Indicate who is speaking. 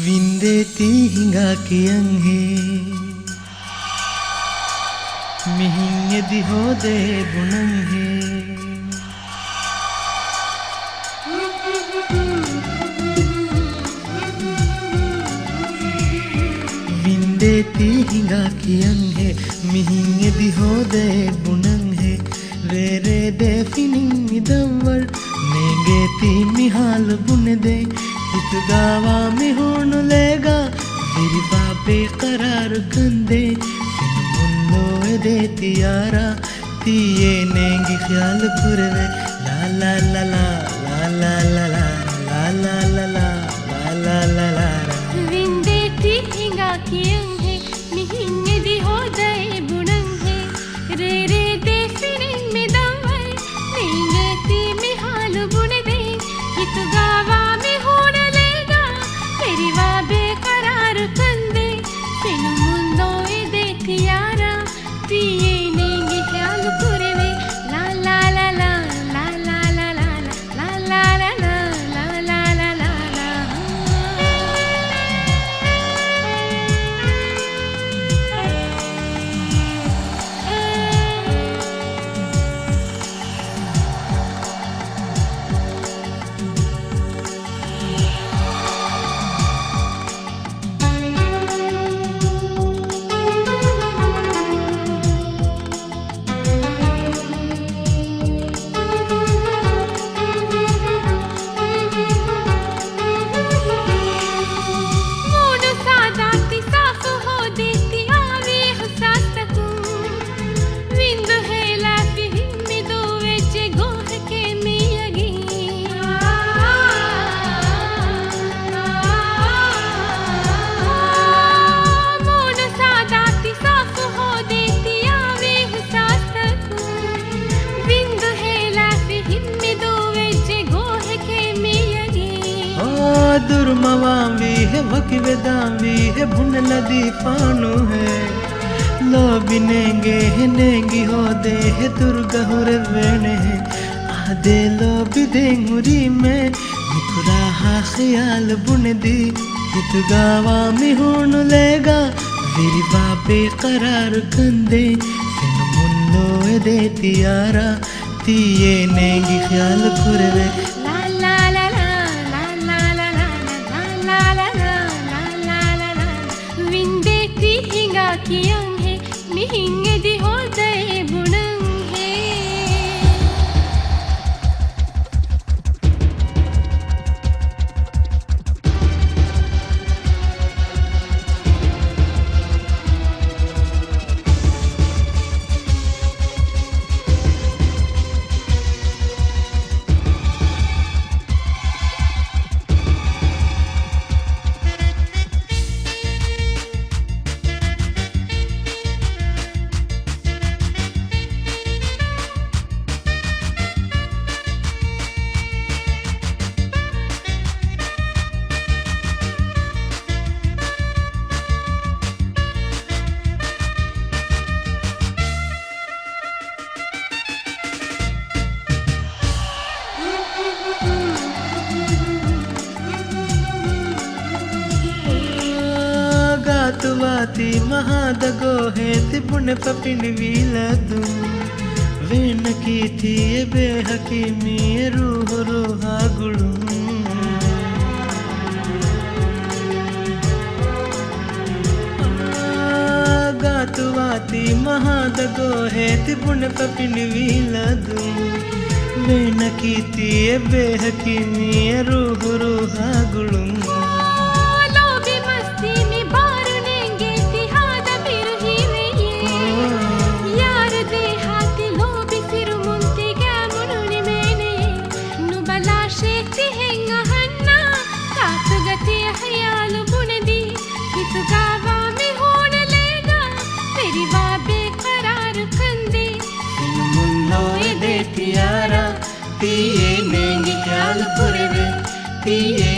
Speaker 1: विंदेती हिंगा कियंगे मिहिंगे दिहो दे बुनंगे विंदेती हिंगा कियंगे मिहिंगे दिहो दे बुनंगे रे रे दे फिनिंग निदंवर नेंगे ती मिहाल बुन दे इत गावा में होन लेगा मेरी बाबे करार कंदे फिन मुन्नो दे तियारा तिये नेंगी ख्याल कुरवे ला ला ला ला ला ला ला ला ला ला ला ला ला ला
Speaker 2: विंदे ती हिंगा कियंगे मिहिंगे दी हो जाए बुनंगे रे रे दे फिनिंग में दंवर नेंगे ती मिहाल बुन दे इत गावा में होन लेगा तेरी वाबे करार कंदे फिन मुन्नो दे तियारा तिये नेंगे ख्याल कुरवे ला ला ला ला ला ला ला ला ला ला ला ला ला ला ला
Speaker 1: दुर्मवावी है वकिवेदावी है भुन लदी पानो है लो बिनेंगे है नेंगी हो दे है दुर्गहुर वेणे है आदे लो बिदेंगुरी में निकुरा हा ख्याल बुन दी इत गावा में होन लेगा वीरी बाबे करार कंदे फिन मुन्नो दे तियारा तिये नेंगी ख्याल कुरवे
Speaker 2: कियंगे मिहिंगे दी हो जाए बुनंगे
Speaker 1: गातुवाती महादगो है तिपुन पपिन वीलदू वेन की थी बेहकीमी रूह रूहा गुड़ू गातुवाती महादगो है तिपुन पपिन वीलदू वेन की थी बेहकीमी रूह रूहा गुड़ू
Speaker 2: तिये नेंगी ख्याल कुरवे तिये